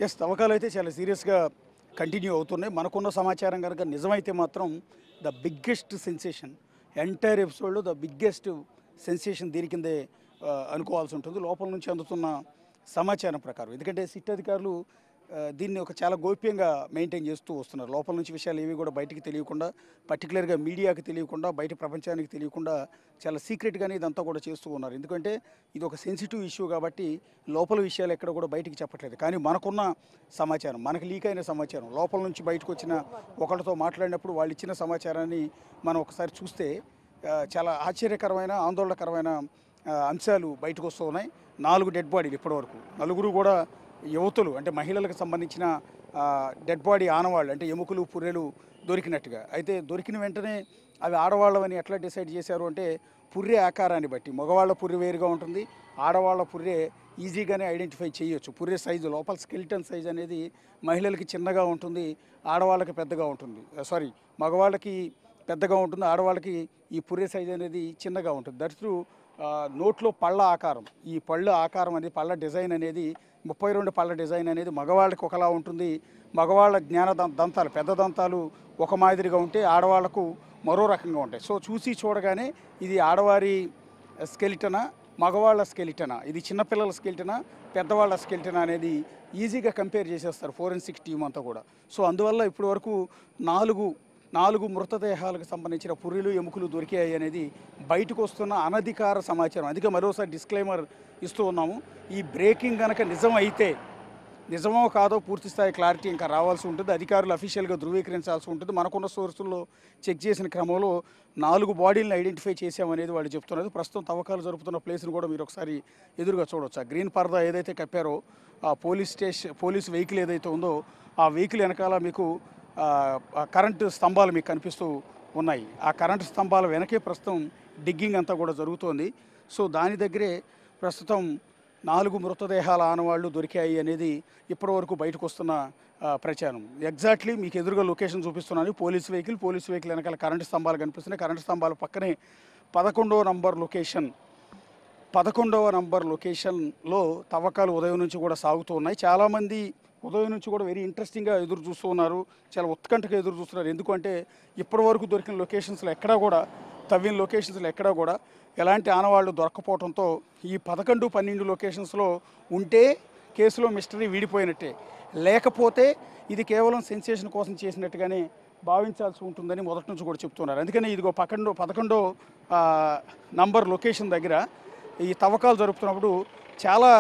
Yes. తవ్వకాలైతే చాలా సీరియస్‌గా continue అవుతున్నాయి. మనకున్న సమాచారం గనక నిజమైతే మాత్రం ద బిగ్గెస్ట్ సెన్సేషన్ ఎంటైర్ ఎపిసోడ్‌లో ద బిగ్గెస్ట్ సెన్సేషన్ దీని కిందే అనుకోవాల్సి ఉంటుంది. లోపల నుంచి అందుతున్న సమాచారం ప్రకారం. ఎందుకంటే సిట్ అధికారులు దీన్ని ఒక చాలా గోప్యంగా మెయింటైన్ చేస్తూ వస్తున్నారు. లోపల నుంచి విషయాలు ఏవి కూడా బయటికి తెలియకుండా, పర్టిక్యులర్‌గా మీడియాకి తెలియకుండా, బయట ప్రపంచానికి తెలియకుండా చాలా సీక్రెట్‌గానే ఇదంతా కూడా చేస్తూ ఉన్నారు. ఎందుకంటే ఇది ఒక సెన్సిటివ్ ఇష్యూ కాబట్టి లోపల విషయాలు ఎక్కడ కూడా బయటికి చెప్పట్లేదు. కానీ మనకున్న సమాచారం, మనకు లీక్ అయిన సమాచారం, లోపల నుంచి బయటకు వచ్చిన ఒకళ్ళతో మాట్లాడినప్పుడు వాళ్ళు ఇచ్చిన సమాచారాన్ని మనం ఒకసారి చూస్తే చాలా ఆశ్చర్యకరమైన, ఆందోళనకరమైన అంశాలు బయటకు వస్తూ ఉన్నాయి. 4 డెడ్ బాడీలు ఇప్పటివరకు. నలుగురు కూడా యువతులు, అంటే మహిళలకు సంబంధించిన డెడ్ బాడీ ఆనవాళ్ళు, అంటే ఎముకలు, పుర్రెలు దొరికినట్టుగా. అయితే దొరికిన వెంటనే అవి ఆడవాళ్ళవని ఎట్లా డిసైడ్ చేశారు అంటే పుర్రె ఆకారాన్ని బట్టి. మగవాళ్ళ పుర్రె వేరుగా ఉంటుంది, ఆడవాళ్ళ పుర్రె ఈజీగానే ఐడెంటిఫై చేయొచ్చు. పుర్రె సైజు, లోపల స్కెలిటన్ సైజ్ అనేది మహిళలకి చిన్నగా ఉంటుంది, ఆడవాళ్ళకి పెద్దగా ఉంటుంది. మగవాళ్ళకి పెద్దగా ఉంటుంది, ఆడవాళ్ళకి ఈ పుర్రె సైజ్ అనేది చిన్నగా ఉంటుంది. దట్టు నోట్లో పళ్ళ ఆకారం, ఈ పళ్ళ ఆకారం అనేది, పళ్ళ డిజైన్ అనేది 32 పళ్ళ డిజైన్ అనేది మగవాళ్ళకి ఒకలా ఉంటుంది. మగవాళ్ళ దంతాలు, పెద్ద దంతాలు ఒక మాదిరిగా ఉంటే ఆడవాళ్లకు మరో రకంగా ఉంటాయి. సో చూసి చూడగానే ఇది ఆడవారి స్కెలిటనా, మగవాళ్ళ స్కెలిటనా, ఇది చిన్నపిల్లల స్కెలిటనా, పెద్దవాళ్ళ స్కెలిటనా అనేది ఈజీగా కంపేర్ చేసేస్తారు ఫోరెన్సిక్ టీం అంతా కూడా. సో అందువల్ల ఇప్పటి వరకు నాలుగు మృతదేహాలకు సంబంధించిన పుర్రెలు, ఎముకలు దొరికాయి అనేది బయటకు వస్తున్న అనధికార సమాచారం. అందుకే మరోసారి డిస్క్లైమర్ ఇస్తూ ఉన్నాము. ఈ బ్రేకింగ్ కనుక నిజమో కాదో పూర్తి స్థాయి క్లారిటీ ఇంకా రావాల్సి ఉంటుంది. అధికారులు అఫీషియల్గా ధృవీకరించాల్సి ఉంటుంది. మనకున్న సోర్సుల్లో చెక్ చేసిన క్రమంలో 4 బాడీలను ఐడెంటిఫై చేశామనేది వాళ్ళు చెప్తున్నారు. ప్రస్తుతం తవ్వకాలు జరుపుతున్న ప్లేస్ను కూడా మీరు ఒకసారి ఎదురుగా చూడవచ్చు. ఆ గ్రీన్ పరదా ఏదైతే కప్పారో, ఆ పోలీస్ వెహికల్ ఏదైతే ఉందో ఆ వెహికల్ వెనకాల మీకు కరెంటు స్తంభాలు మీకు కనిపిస్తూ ఉన్నాయి. ఆ కరెంటు స్తంభాల వెనకే ప్రస్తుతం డిగ్గింగ్ అంతా కూడా జరుగుతోంది. సో దాని దగ్గరే ప్రస్తుతం 4 మృతదేహాల ఆనవాళ్లు దొరికాయి అనేది ఇప్పటివరకు బయటకు వస్తున్న ప్రచారం. ఎగ్జాక్ట్లీ మీకు ఎదురుగా లొకేషన్ చూపిస్తున్నాను. పోలీస్ వెహికల్ వెనకాల కరెంటు స్తంభాలు కనిపిస్తున్నాయి. కరెంటు స్తంభాల పక్కనే 11వ నంబర్ లొకేషన్లో తవ్వకాలు ఉదయం నుంచి కూడా సాగుతూ ఉన్నాయి. చాలామంది ఉదయం నుంచి కూడా వెరీ ఇంట్రెస్టింగ్గా ఎదురు చూస్తూ ఉన్నారు, చాలా ఉత్కంఠగా ఎదురు చూస్తున్నారు. ఎందుకంటే ఇప్పటివరకు దొరికిన లొకేషన్స్లో ఎక్కడా కూడా, తవ్విన లొకేషన్స్లో ఎక్కడా కూడా ఎలాంటి ఆనవాళ్లు దొరకపోవడంతో ఈ 11, 12 లొకేషన్స్లో ఉంటే కేసులో మిస్టరీ వీడిపోయినట్టే, లేకపోతే ఇది కేవలం సెన్సేషన్ కోసం చేసినట్టుగానే భావించాల్సి ఉంటుందని మొదటి నుంచి కూడా చెప్తున్నారు. అందుకని ఇదిగో 11వ నంబర్ లొకేషన్ దగ్గర ఈ తవ్వకాలు జరుపుతున్నప్పుడు చాలా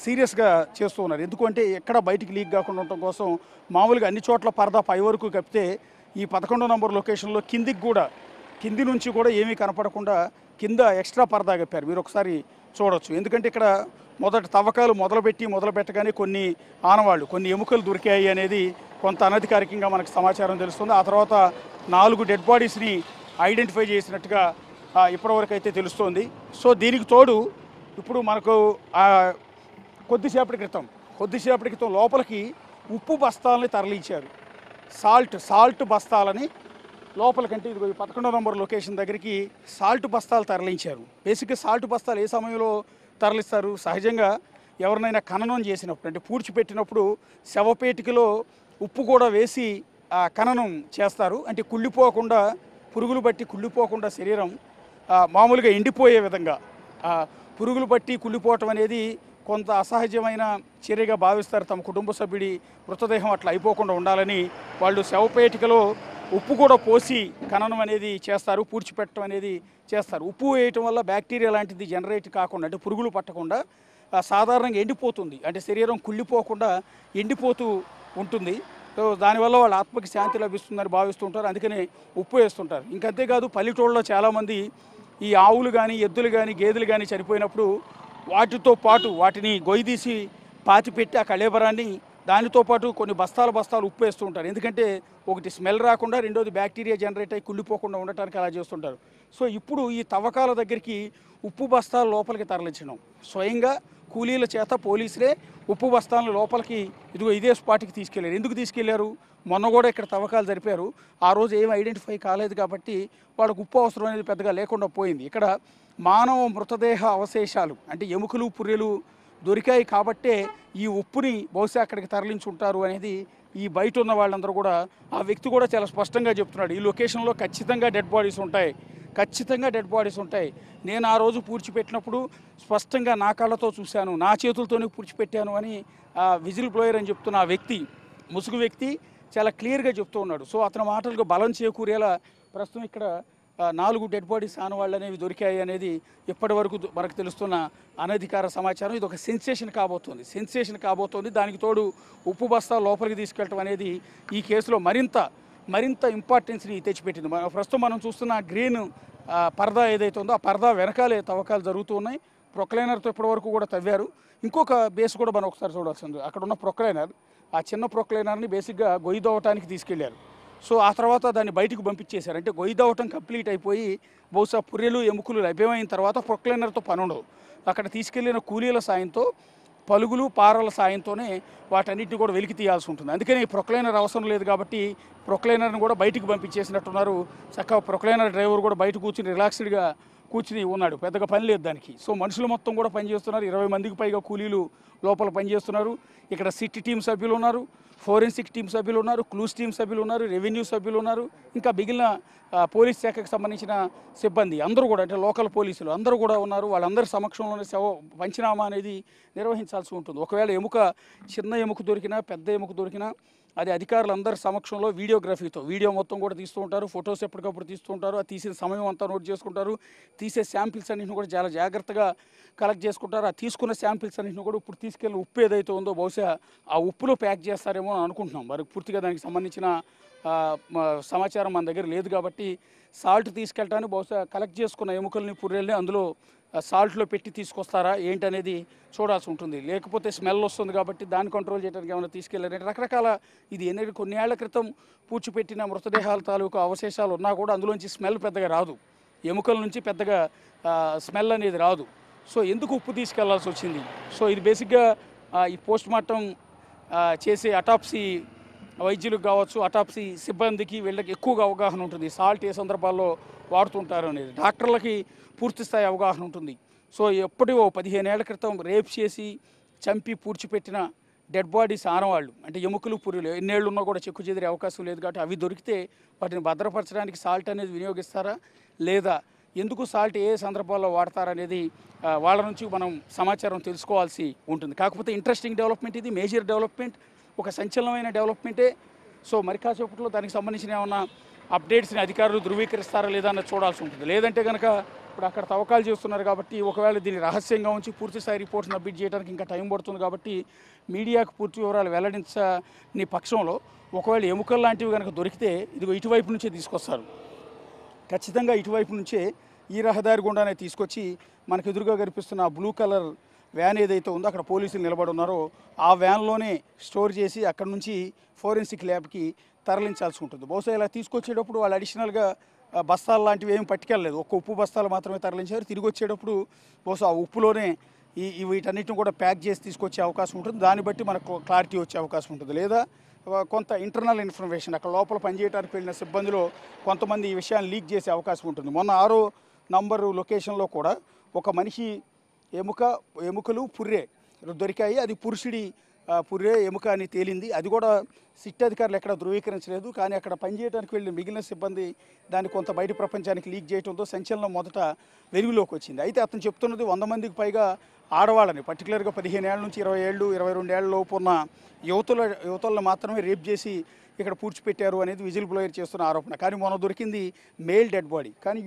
సీరియస్గా చేస్తూ ఉన్నారు. ఎందుకంటే ఎక్కడ బయటికి లీక్ కాకుండా ఉండటం కోసం మామూలుగా అన్ని చోట్ల పరదా పై వరకు కప్పితే ఈ 11వ నంబర్ లొకేషన్లో కింది నుంచి కూడా ఏమీ కనపడకుండా కింద ఎక్స్ట్రా పరదా కప్పారు. మీరు ఒకసారి చూడవచ్చు. ఎందుకంటే ఇక్కడ తవ్వకాలు మొదలుపెట్టగానే కొన్ని ఆనవాళ్ళు, కొన్ని ఎముకలు దొరికాయి అనేది కొంత అనధికారికంగా మనకు సమాచారం తెలుస్తుంది. ఆ తర్వాత 4 డెడ్ బాడీస్ని ఐడెంటిఫై చేసినట్టుగా ఇప్పటివరకు అయితే తెలుస్తోంది. సో దీనికి తోడు ఇప్పుడు మనకు కొద్దిసేపటి క్రితం లోపలికి ఉప్పు బస్తాలని తరలించారు. సాల్ట్ బస్తాలని లోపలికంటే ఇదిగో ఈ 11వ నంబర్ లొకేషన్ దగ్గరికి సాల్ట్ బస్తాలు తరలించారు. బేసిక్గా సాల్ట్ బస్తాలు ఏ సమయంలో తరలిస్తారు? సహజంగా ఎవరినైనా ఖననం చేసినప్పుడు, అంటే పూడ్చిపెట్టినప్పుడు శవపేటికలో ఉప్పు కూడా వేసి ఖననం చేస్తారు. అంటే పురుగులు బట్టి కుళ్ళిపోకుండా శరీరం మామూలుగా ఎండిపోయే విధంగా, పురుగులు బట్టి కుళ్ళిపోవటం అనేది కొంత అసహజమైన చర్యగా భావిస్తారు. తమ కుటుంబ సభ్యుడి మృతదేహం అట్లా అయిపోకుండా ఉండాలని వాళ్ళు శవపేటికలో ఉప్పు కూడా పోసి ఖననం అనేది చేస్తారు, పూడ్చిపెట్టడం అనేది చేస్తారు. ఉప్పు వేయటం వల్ల బ్యాక్టీరియా లాంటిది జనరేట్ కాకుండా, అంటే పురుగులు పట్టకుండా సాధారణంగా ఎండిపోతుంది, అంటే శరీరం కుళ్ళిపోకుండా ఎండిపోతూ ఉంటుంది. సో దానివల్ల వాళ్ళ ఆత్మకి శాంతి లభిస్తుందని భావిస్తుంటారు. అందుకని ఉప్పు వేస్తుంటారు. ఇంకంతేకాదు పల్లెటూళ్ళలో చాలామంది ఈ ఆవులు కానీ, ఎద్దులు కానీ, గేదెలు కానీ చనిపోయినప్పుడు వాటితో పాటు వాటిని గొయ్యిదీసి పాతిపెట్టి ఆ కళేబరాన్ని దానితో పాటు కొన్ని బస్తాలు ఉప్పు వేస్తూ ఉంటారు. ఎందుకంటే ఒకటి స్మెల్ రాకుండా, రెండోది బ్యాక్టీరియా జనరేట్ అయ్యి కుళ్ళిపోకుండా ఉండటానికి అలా చేస్తుంటారు. సో ఇప్పుడు ఈ తవ్వకాల దగ్గరికి ఉప్పు బస్తాలు లోపలికి తరలించడం, స్వయంగా కూలీల చేత పోలీసులే ఉప్పు బస్తాలను లోపలికి ఇదే స్పాట్కి తీసుకెళ్లారు. ఎందుకు తీసుకెళ్లారు? మొన్న కూడా ఇక్కడ తవ్వకాలు జరిపారు. ఆ రోజు ఏం ఐడెంటిఫై కాలేదు కాబట్టి వాళ్ళకు ఉప్పు అవసరం అనేది పెద్దగా లేకుండా పోయింది. ఇక్కడ మానవ మృతదేహ అవశేషాలు, అంటే ఎముకలు, పుర్రెలు దొరికాయి కాబట్టే ఈ ఉప్పుని బహుశా అక్కడికి తరలించి ఉంటారు అనేది ఈ బయట ఉన్న వాళ్ళందరూ కూడా, ఆ వ్యక్తి కూడా చాలా స్పష్టంగా చెప్తున్నాడు, ఈ లొకేషన్లో ఖచ్చితంగా డెడ్ బాడీస్ ఉంటాయి, ఖచ్చితంగా డెడ్ బాడీస్ ఉంటాయి. నేను ఆ రోజు పూడ్చిపెట్టినప్పుడు స్పష్టంగా నా కళ్ళతో చూశాను, నా చేతులతోనే పూడ్చిపెట్టాను అని విజిల్ బ్లోయర్ అని చెప్తున్న ఆ వ్యక్తి, ముసుగు వ్యక్తి చాలా క్లియర్గా చెప్తూ ఉన్నాడు. సో అతని మాటలకు బలం చేకూరేలా ప్రస్తుతం ఇక్కడ 4 డెడ్ బాడీస్ ఆనవాళ్ళు అనేవి దొరికాయి అనేది ఇప్పటి వరకు మనకు తెలుస్తున్న అనధికార సమాచారం. ఇది ఒక సెన్సేషన్ కాబోతోంది. దానికి తోడు ఉప్పు బస్తా లోపలికి తీసుకెళ్ళటం అనేది ఈ కేసులో మరింత ఇంపార్టెన్స్ని తెచ్చిపెట్టింది. ప్రస్తుతం మనం చూస్తున్న గ్రీన్ పరదా ఏదైతే ఉందో ఆ పరదా వెనకాలే తవ్వకాలు జరుగుతూ ఉన్నాయి. ప్రొక్లైనర్తో ఇప్పటివరకు కూడా తవ్వారు. ఇంకొక బేస్ కూడా మనం ఒకసారి చూడాల్సింది, అక్కడ ఉన్న ప్రొక్లైనర్, ఆ చిన్న ప్రొక్లైనర్ని బేసిక్గా గొయ్యి దవ్వటానికి తీసుకెళ్లారు. సో ఆ తర్వాత దాన్ని బయటకు పంపించేశారు. అంటే గొయ్యి దవ్వటం కంప్లీట్ అయిపోయి బహుశా పుర్రెలు ఎముకలు లభ్యమైన తర్వాత ప్రొక్లైనర్తో పని ఉండదు. అక్కడ తీసుకెళ్లిన కూలీల సాయంతో, పలుగులు పారల సాయంతోనే వాటన్నిటిని కూడా వెలికి తీయాల్సి ఉంటుంది. అందుకని ప్రొక్లైనర్ అవసరం లేదు కాబట్టి ప్రొక్లైనర్ని కూడా బయటికి పంపించేసినట్టున్నారు. చక్కగా ప్రొక్లైనర్ డ్రైవర్ కూడా బయట కూర్చుని రిలాక్స్డ్గా కూర్చుని ఉన్నాడు, పెద్దగా పని లేదు దానికి. సో మనుషులు మొత్తం కూడా పనిచేస్తున్నారు, 20 మందికి పైగా కూలీలు లోపల పనిచేస్తున్నారు. ఇక్కడ సిట్ టీం సభ్యులు ఉన్నారు, ఫోరెన్సిక్ టీం సభ్యులు ఉన్నారు, క్లూస్ టీం సభ్యులు ఉన్నారు, రెవెన్యూ సభ్యులు ఉన్నారు, ఇంకా మిగిలిన పోలీస్ శాఖకు సంబంధించిన సిబ్బంది అందరూ కూడా, అంటే లోకల్ పోలీసులు అందరూ కూడా ఉన్నారు. వాళ్ళందరి సమక్షంలోనే పంచనామా అనేది నిర్వహించాల్సి ఉంటుంది. ఒకవేళ చిన్న ఎముక దొరికినా, పెద్ద ఎముక దొరికినా అది అధికారులందరి సమక్షంలో వీడియోగ్రఫీతో వీడియో మొత్తం కూడా తీస్తూ ఉంటారు, ఫొటోస్ ఎప్పటికప్పుడు తీస్తూ ఉంటారు. ఆ తీసిన సమయం అంతా నోట్ చేసుకుంటారు. తీసే శాంపిల్స్ అన్నింటిని కూడా చాలా జాగ్రత్తగా కలెక్ట్ చేసుకుంటారు. ఆ తీసుకున్న శాంపిల్స్ అన్నింటిని కూడా ఇప్పుడు తీసుకెళ్ళిన ఉప్పు ఏదైతే ఉందో బహుశా ఆ ఉప్పులో ప్యాక్ చేస్తారేమో అని అనుకుంటున్నాం. మరి పూర్తిగా దానికి సంబంధించిన సమాచారం మన దగ్గర లేదు కాబట్టి సాల్ట్ తీసుకెళ్ళటానికి బహుశా కలెక్ట్ చేసుకున్న ఎముకల్ని, పుర్రెల్ని అందులో సాల్ట్లో పెట్టి తీసుకొస్తారా ఏంటనేది చూడాల్సి ఉంటుంది. లేకపోతే స్మెల్ వస్తుంది కాబట్టి దాన్ని కంట్రోల్ చేయడానికి ఏమైనా తీసుకెళ్ళారంటే రకరకాల, ఇది కొన్ని ఏళ్ల క్రితం పూడ్చిపెట్టిన మృతదేహాల తాలూకు అవశేషాలు ఉన్నా కూడా అందులోంచి స్మెల్ పెద్దగా రాదు, ఎముకల నుంచి పెద్దగా స్మెల్ అనేది రాదు. సో ఎందుకు ఉప్పు తీసుకెళ్లాల్సి వచ్చింది? సో ఇది బేసిక్గా ఈ పోస్ట్ మార్టం చేసే అటాప్సీ వైద్యులకు కావచ్చు, అటాప్సీ సిబ్బందికి వీళ్ళకి ఎక్కువగా అవగాహన ఉంటుంది, సాల్ట్ ఏ సందర్భాల్లో వాడుతుంటారు అనేది. డాక్టర్లకి పూర్తి స్థాయి అవగాహన ఉంటుంది. సో ఎప్పటివో 15 ఏళ్ల క్రితం రేప్ చేసి చంపి పూడ్చిపెట్టిన డెడ్ బాడీస్ ఆనవాళ్ళు, అంటే ఎముకలు, పుర్రెలు ఎన్నేళ్ళు ఉన్నా కూడా చెక్కు చెదిరే అవకాశం లేదు కాబట్టి అవి దొరికితే వాటిని భద్రపరచడానికి సాల్ట్ అనేది వినియోగిస్తారా లేదా, ఎందుకు సాల్ట్ ఏ సందర్భాల్లో వాడతారనేది వాళ్ళ నుంచి మనం సమాచారం తెలుసుకోవాల్సి ఉంటుంది. కాకపోతే ఇంట్రెస్టింగ్ డెవలప్మెంట్, ఇది మేజర్ డెవలప్మెంట్, ఒక సంచలనమైన డెవలప్మెంటే. సో మరి కాసేపట్లో దానికి సంబంధించిన ఏమన్నా అప్డేట్స్ని అధికారులు ధృవీకరిస్తారా లేదా అన్నది చూడాల్సి ఉంటుంది. లేదంటే కనుక ఇప్పుడు అక్కడ తవ్వకాలు చేస్తున్నారు కాబట్టి ఒకవేళ దీన్ని రహస్యంగా ఉంచి పూర్తి స్థాయి రిపోర్ట్స్ సబ్మిట్ చేయడానికి ఇంకా టైం పడుతుంది కాబట్టి మీడియాకు పూర్తి వివరాలు వెల్లడించని పక్షంలో ఒకవేళ ఎముకలు లాంటివి కనుక దొరికితే ఇదిగో ఇటువైపు నుంచే తీసుకొస్తారు, ఖచ్చితంగా ఇటువైపు నుంచే ఈ రహదారి గుండానే తీసుకొచ్చి మనకు ఎదురుగా కనిపిస్తున్న బ్లూ కలర్ వ్యాన్ ఏదైతే ఉందో అక్కడ పోలీసులు నిలబడి ఉన్నారో ఆ వ్యాన్లోనే స్టోర్ చేసి అక్కడ నుంచి ఫోరెన్సిక్ ల్యాబ్కి తరలించాల్సి ఉంటుంది. బహుశా ఇలా తీసుకొచ్చేటప్పుడు వాళ్ళు అడిషనల్గా బస్తాలు లాంటివి ఏమి పట్టుకెళ్ళలేదు, ఒక్క ఉప్పు బస్తాలు మాత్రమే తరలించారు. తిరిగి వచ్చేటప్పుడు బహుశా ఆ ఉప్పులోనే వీటన్నిటిని కూడా ప్యాక్ చేసి తీసుకొచ్చే అవకాశం ఉంటుంది. దాన్ని బట్టి మనకు క్లారిటీ వచ్చే అవకాశం ఉంటుంది. లేదా కొంత ఇంటర్నల్ ఇన్ఫర్మేషన్ అక్కడ లోపల పనిచేయడానికి వెళ్ళిన సిబ్బందిలో కొంతమంది ఈ విషయాన్ని లీక్ చేసే అవకాశం ఉంటుంది. మొన్న 6వ నంబరు లొకేషన్లో కూడా ఒక మనిషి ఎముకలు పుర్రె దొరికాయి. అది పురుషుడి పుర్రె ఎముక అని తేలింది. అది కూడా సిట్ అధికారులు ఎక్కడ ధృవీకరించలేదు. కానీ అక్కడ పనిచేయడానికి వెళ్ళిన మిగిలిన సిబ్బంది దాన్ని కొంత బయట ప్రపంచానికి లీక్ చేయడంతో సంచలనం మొదట వెలుగులోకి వచ్చింది. అయితే అతను చెప్తున్నది 100 మందికి పైగా ఆడవాళ్ళని, పర్టికులర్గా 15 ఏళ్ళ నుంచి 20 ఏళ్ళు 22 ఏళ్ళ లోపు ఉన్న యువతులను మాత్రమే రేప్ చేసి ఇక్కడ పూడ్చిపెట్టారు అనేది విజిల్ బ్లోయర్ చేస్తున్న ఆరోపణ. కానీ మొన్న దొరికింది మేల్ డెడ్ బాడీ. కానీ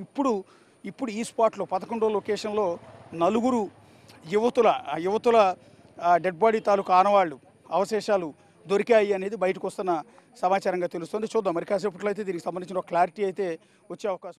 ఇప్పుడు ఈ స్పాట్లో 11వ లొకేషన్లో 4 యువతుల డెడ్ బాడీ తాలూకు ఆనవాళ్ళు అవశేషాలు దొరికాయి అనేది బయటకు వస్తున్న సమాచారంగా తెలుస్తుంది. చూద్దాం మరి కాసేపట్లో అయితే దీనికి సంబంధించిన క్లారిటీ అయితే వచ్చే అవకాశం.